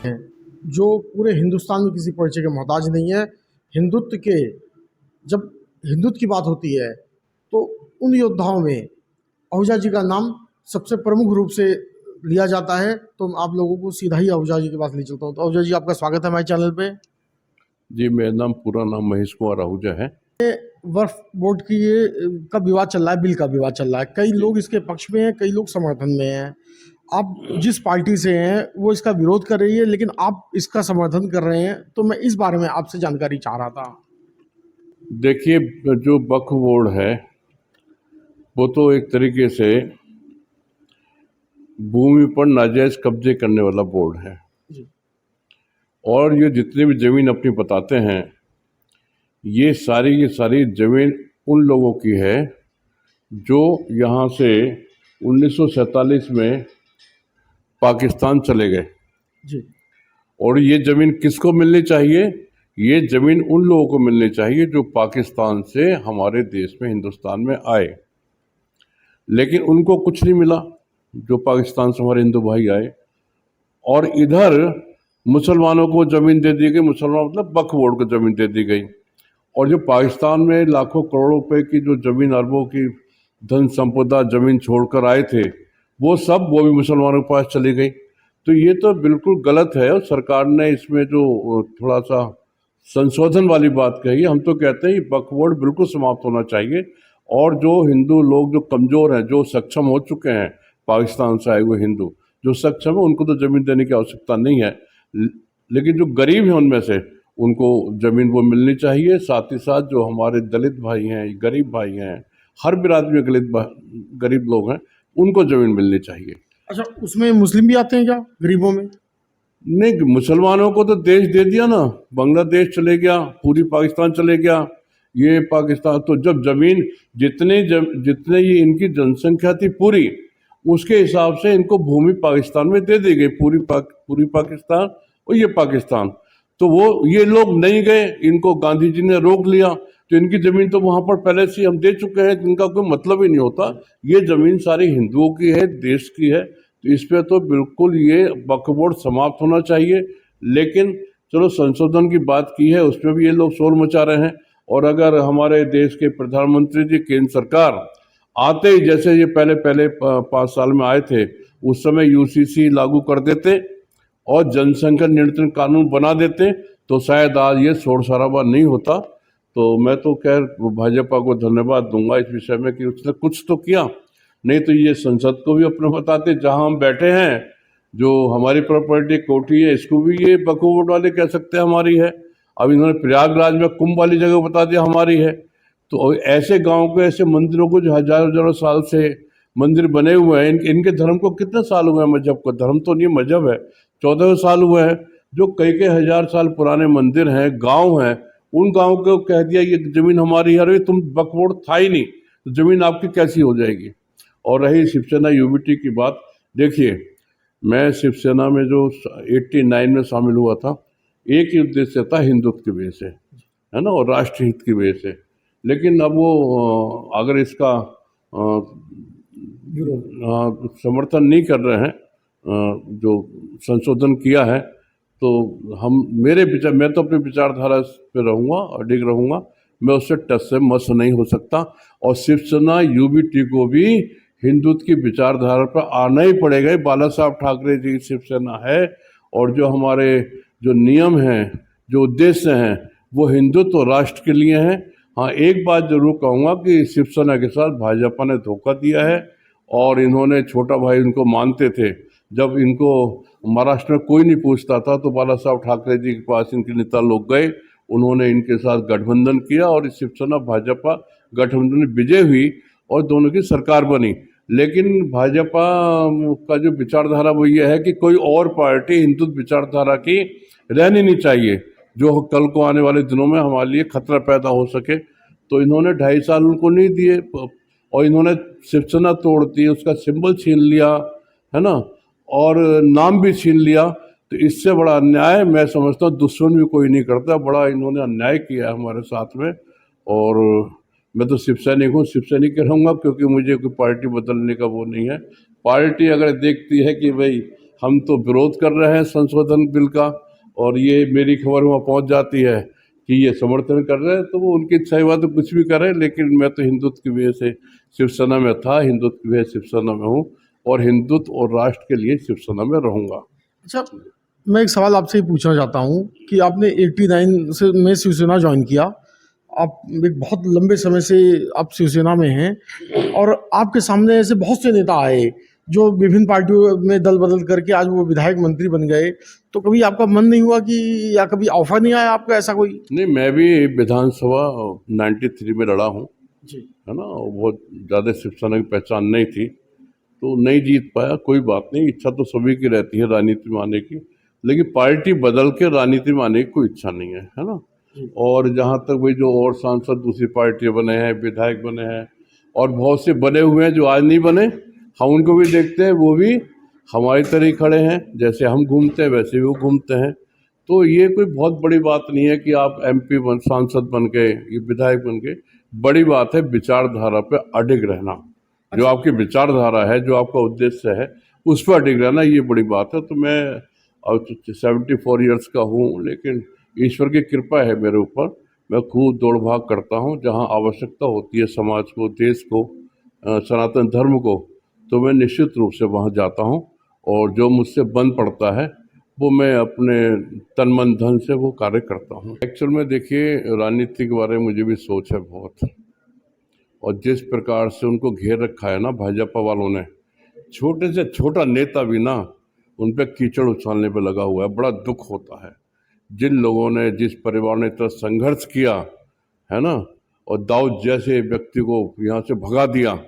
हैं जो पूरे हिंदुस्तान में किसी परिचय के मोहताज नहीं है। हिंदुत्व के जब हिंदुत्व की बात होती है तो उन योद्धाओं में आहूजा जी का नाम सबसे प्रमुख रूप से लिया जाता है। तो आप लोगों को सीधा ही आहूजा जी के पास ले चलता हूँ। तो आहूजा जी, आपका स्वागत है हमारे चैनल पे। जी, मेरा पूरा नाम महेश कुमार आहूजा है। वक्फ बोर्ड की ये का विवाद चल रहा है, बिल का विवाद चल रहा है। कई लोग इसके पक्ष में हैं, कई लोग समर्थन में हैं। आप जिस पार्टी से हैं वो इसका विरोध कर रही है, लेकिन आप इसका समर्थन कर रहे हैं, तो मैं इस बारे में आपसे जानकारी चाह रहा था। देखिए, जो वक्फ बोर्ड है वो तो एक तरीके से भूमि पर नाजायज कब्जे करने वाला बोर्ड है। जी। और ये जितनी भी जमीन अपनी बताते हैं, ये सारी की सारी जमीन उन लोगों की है जो यहाँ से 1947 में पाकिस्तान चले गए। जी। और ये ज़मीन किसको मिलनी चाहिए? ये ज़मीन उन लोगों को मिलनी चाहिए जो पाकिस्तान से हमारे देश में, हिंदुस्तान में आए, लेकिन उनको कुछ नहीं मिला जो पाकिस्तान से हमारे हिंदू भाई आए। और इधर मुसलमानों को ज़मीन दे दी गई, मुसलमान मतलब वक्फ बोर्ड को ज़मीन दे दी गई। और जो पाकिस्तान में लाखों करोड़ों रुपए की जो ज़मीन, अरबों की धन संपदा ज़मीन छोड़कर आए थे, वो भी मुसलमानों के पास चली गई। तो ये तो बिल्कुल गलत है। और सरकार ने इसमें जो थोड़ा सा संशोधन वाली बात कही है, हम तो कहते हैं ये वक्फ बोर्ड बिल्कुल समाप्त होना चाहिए। और जो हिंदू लोग जो कमज़ोर हैं, जो सक्षम हो चुके हैं, पाकिस्तान से आए हुए हिंदू जो सक्षम है, उनको तो ज़मीन देने की आवश्यकता नहीं है। लेकिन जो गरीब हैं उनमें से उनको ज़मीन वो मिलनी चाहिए। साथ ही साथ जो हमारे दलित भाई हैं, गरीब भाई हैं, हर बिरादरी में गरीब लोग हैं, उनको ज़मीन मिलनी चाहिए। अच्छा, उसमें मुस्लिम भी आते हैं क्या गरीबों में? नहीं, मुसलमानों को तो देश दे दिया ना, बांग्लादेश चले गया, पूरी पाकिस्तान चले गया। ये पाकिस्तान तो जब ज़मीन जितने ये इनकी जनसंख्या थी पूरी, उसके हिसाब से इनको भूमि पाकिस्तान में दे दी गई, पूरी पाकिस्तान और ये पाकिस्तान। तो वो ये लोग नहीं गए, इनको गांधी जी ने रोक लिया, तो इनकी ज़मीन तो वहाँ पर पहले से हम दे चुके हैं, इनका कोई मतलब ही नहीं होता। ये ज़मीन सारी हिंदुओं की है, देश की है। तो इस पे तो बिल्कुल ये वक्फ बोर्ड समाप्त होना चाहिए। लेकिन चलो, संशोधन की बात की है, उसमें भी ये लोग शोर मचा रहे हैं। और अगर हमारे देश के प्रधानमंत्री जी, केंद्र सरकार आते ही, जैसे ये पहले 5 साल में आए थे, उस समय यूसीसी लागू कर देते और जनसंख्या नियंत्रण कानून बना देते, तो शायद आज ये शोर शराबा नहीं होता। तो मैं तो खैर भाजपा को धन्यवाद दूंगा इस विषय में कि उसने कुछ तो किया। नहीं तो ये संसद को भी अपने बताते, जहां हम बैठे हैं, जो हमारी प्रॉपर्टी कोठी है, इसको भी ये वक्फ बोर्ड वाले कह सकते हैं हमारी है। अब इन्होंने प्रयागराज में कुंभ वाली जगह बता दिया हमारी है। तो ऐसे गांव को, ऐसे मंदिरों को जो हजारों हजारों साल से मंदिर बने हुए हैं, इनके धर्म को कितने साल हुए हैं? मजहब को, धर्म तो नहीं मजहब है, 14 साल हुए हैं। जो कई कई हजार साल पुराने मंदिर हैं, गांव हैं, उन गांव को कह दिया ये जमीन हमारी है। अरे तुम वक्फ बोर्ड था ही नहीं, तो जमीन आपकी कैसी हो जाएगी? और रही शिवसेना यूबीटी की बात, देखिए, मैं शिवसेना में जो 89 में शामिल हुआ था, एक ही उद्देश्य था, हिंदुत्व की वजह से, है ना, और राष्ट्र हित की वजह से। लेकिन अब वो अगर इसका समर्थन नहीं कर रहे हैं, जो संशोधन किया है, तो मैं तो अपनी विचारधारा पे रहूँगा, अडिग रहूँगा। मैं उससे टच से मस नहीं हो सकता। और शिवसेना यूबीटी को भी हिंदुत्व की विचारधारा पर आना ही पड़ेगा। बाला साहब ठाकरे जी की शिवसेना है, और जो हमारे जो नियम हैं, जो उद्देश्य हैं, वो हिंदुत्व और राष्ट्र के लिए हैं। हाँ, एक बात जरूर कहूँगा कि शिवसेना के साथ भाजपा ने धोखा दिया है। और इन्होंने, छोटा भाई उनको मानते थे, जब इनको महाराष्ट्र में कोई नहीं पूछता था, तो बाला साहब ठाकरे जी के पास इनके नेता लोग गए, उन्होंने इनके साथ गठबंधन किया, और इस शिवसेना भाजपा गठबंधन में विजय हुई और दोनों की सरकार बनी। लेकिन भाजपा का जो विचारधारा वो ये है कि कोई और पार्टी हिंदुत्व विचारधारा की रहनी नहीं चाहिए, जो कल को आने वाले दिनों में हमारे लिए खतरा पैदा हो सके। तो इन्होंने 2.5 साल उनको नहीं दिए, और इन्होंने शिवसेना तोड़ दी, उसका सिंबल छीन लिया, है ना, और नाम भी छीन लिया। तो इससे बड़ा अन्याय मैं समझता हूँ दुश्मन भी कोई नहीं करता। बड़ा इन्होंने अन्याय किया है हमारे साथ में। और मैं तो शिवसैनिक हूँ, शिवसैनिक रहूँगा, क्योंकि मुझे कोई पार्टी बदलने का वो नहीं है। पार्टी अगर देखती है कि भाई हम तो विरोध कर रहे हैं संशोधन बिल का, और ये मेरी खबर वहाँ पहुँच जाती है कि ये समर्थन कर रहे हैं, तो वो उनकी इच्छा हुआ तो कुछ भी करें। लेकिन मैं तो हिंदुत्व की वजह से शिवसेना में था, हिंदुत्व की वजह से शिवसेना में हूँ, और हिंदुत्व और राष्ट्र के लिए शिवसेना में रहूँगा। अच्छा, मैं एक सवाल आपसे ही पूछना चाहता हूँ कि आपने 89 से में शिवसेना ज्वाइन किया। आप एक बहुत लंबे समय से आप शिवसेना में हैं और आपके सामने ऐसे बहुत से नेता आए जो विभिन्न पार्टियों में दल बदल करके आज वो विधायक मंत्री बन गए। तो कभी आपका मन नहीं हुआ कि, या कभी ऑफर नहीं आया आपका ऐसा कोई? नहीं, मैं भी विधानसभा 93 में लड़ा हूँ, जी। है ना। और बहुत ज़्यादा शिवसेना की पहचान नहीं थी, तो नहीं जीत पाया, कोई बात नहीं। इच्छा तो सभी की रहती है राजनीति में आने की, लेकिन पार्टी बदल के राजनीति में आने की कोई इच्छा नहीं है ना। और जहाँ तक भाई जो और सांसद दूसरी पार्टी बने हैं, विधायक बने हैं, और बहुत से बने हुए हैं जो आज नहीं बने, हम उनको भी देखते हैं, वो भी हमारी तरह ही खड़े हैं। जैसे हम घूमते हैं वैसे भी वो घूमते हैं। तो ये कोई बहुत बड़ी बात नहीं है कि आप MP सांसद बन गए, ये विधायक बन गए। बड़ी बात है विचारधारा पे अडिग रहना। जो आपकी विचारधारा है, जो आपका उद्देश्य है, उस पर अडिग रहना, ये बड़ी बात है। तो मैं अब 74 ईयर्स का हूँ, लेकिन ईश्वर की कृपा है मेरे ऊपर। मैं खूब दौड़ भाग करता हूँ, जहाँ आवश्यकता होती है समाज को, देश को, सनातन धर्म को, तो मैं निश्चित रूप से वहाँ जाता हूँ। और जो मुझसे बन पड़ता है वो मैं अपने तन मन धन से वो कार्य करता हूँ। एक्चुअल में देखिए, राजनीति के बारे में मुझे भी सोच है बहुत, और जिस प्रकार से उनको घेर रखा है ना भाजपा वालों ने, छोटे से छोटा नेता भी ना उन पर कीचड़ उछालने पे लगा हुआ है। बड़ा दुख होता है। जिन लोगों ने, जिस परिवार ने इतना संघर्ष किया है ना, और दाऊद जैसे व्यक्ति को यहाँ से भगा दिया,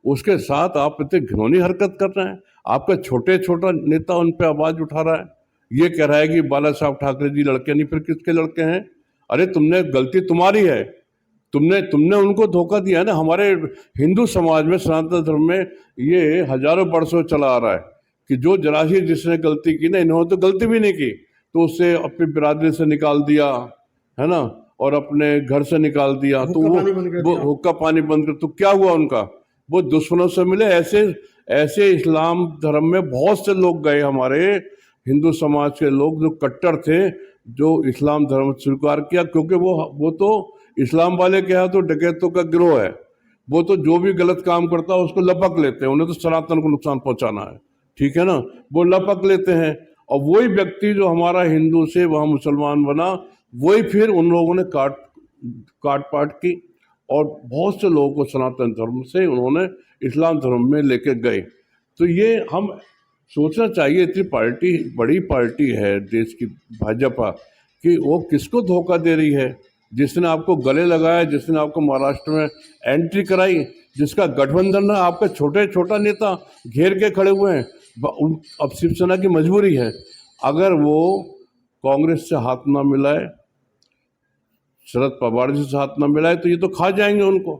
उसके साथ आप इतनी घिनौनी हरकत कर रहे हैं। आपका छोटा नेता उन पे आवाज उठा रहा है, ये कह रहा है कि बाला साहब ठाकरे जी लड़के नहीं, फिर किसके लड़के हैं? अरे तुमने, गलती तुम्हारी है, तुमने उनको धोखा दिया है ना। हमारे हिंदू समाज में, सनातन धर्म में ये हजारों वर्षों चला आ रहा है कि जो जरासी जिसने गलती की ना, इन्होंने तो गलती भी नहीं की, तो उससे अपनी बिरादरी से निकाल दिया, है ना, और अपने घर से निकाल दिया, तो वो हुक्का पानी बंद कर, तो क्या हुआ उनका? वो दुश्मनों से मिले। ऐसे इस्लाम धर्म में बहुत से लोग गए, हमारे हिंदू समाज के लोग जो कट्टर थे, जो इस्लाम धर्म स्वीकार किया, क्योंकि वो तो इस्लाम वाले के यहाँ तो डकैतों का गिरोह है। वो तो जो भी गलत काम करता है उसको लपक लेते हैं, उन्हें तो सनातन को नुकसान पहुंचाना है, ठीक है ना, वो लपक लेते हैं। और वही व्यक्ति जो हमारा हिंदू से वहाँ मुसलमान बना, वही फिर उन लोगों ने काट पाट की, और बहुत से लोगों को सनातन धर्म से उन्होंने इस्लाम धर्म में लेके गए। तो ये हम सोचना चाहिए, इतनी पार्टी, बड़ी पार्टी है देश की भाजपा, कि वो किसको धोखा दे रही है। जिसने आपको गले लगाया, जिसने आपको महाराष्ट्र में एंट्री कराई, जिसका गठबंधन है, आपका छोटा नेता घेर के खड़े हुए हैं। अब शिवसेना की मजबूरी है, अगर वो कांग्रेस से हाथ ना मिलाए, शरद पवार जी से हाथ ना मिलाए, तो ये तो खा जाएंगे उनको।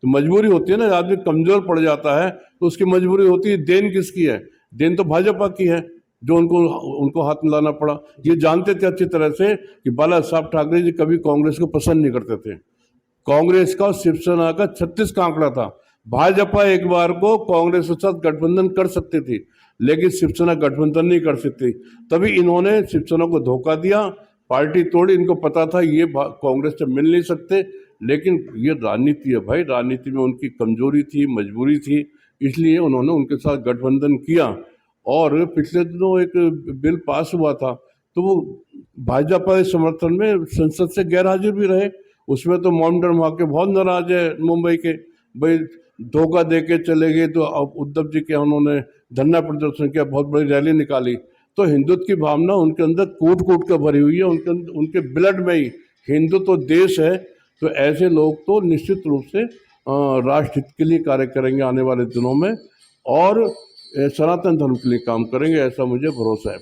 तो मजबूरी होती है ना, आदमी कमजोर पड़ जाता है तो उसकी मजबूरी होती है। देन किसकी है? देन तो भाजपा की है, जो उनको हाथ मिलाना पड़ा। ये जानते थे अच्छी तरह से कि बाला साहब ठाकरे जी कभी कांग्रेस को पसंद नहीं करते थे। कांग्रेस का और शिवसेना का 36 का आंकड़ा था। भाजपा एक बार को कांग्रेस के साथ गठबंधन कर सकती थी, लेकिन शिवसेना गठबंधन नहीं कर सकती। तभी इन्होंने शिवसेना को धोखा दिया, पार्टी तोड़ी। इनको पता था ये कांग्रेस से मिल नहीं सकते, लेकिन ये राजनीति है भाई, राजनीति में उनकी कमजोरी थी, मजबूरी थी, इसलिए उन्होंने उनके साथ गठबंधन किया। और पिछले दिनों एक बिल पास हुआ था, तो वो भाजपा के समर्थन में संसद से गैर हाजिर भी रहे। उसमें तो मॉमडन वहाँ के बहुत नाराज है, मुंबई के, भाई धोखा दे के चले गए। तो अब उद्धव जी के उन्होंने धरना प्रदर्शन किया, बहुत बड़ी रैली निकाली। तो हिंदुत्व की भावना उनके अंदर कूट कर भरी हुई है, उनके ब्लड में ही हिंदुत्व तो देश है। तो ऐसे लोग तो निश्चित रूप से राष्ट्र हित के लिए कार्य करेंगे आने वाले दिनों में, और सनातन धर्म के लिए काम करेंगे, ऐसा मुझे भरोसा है।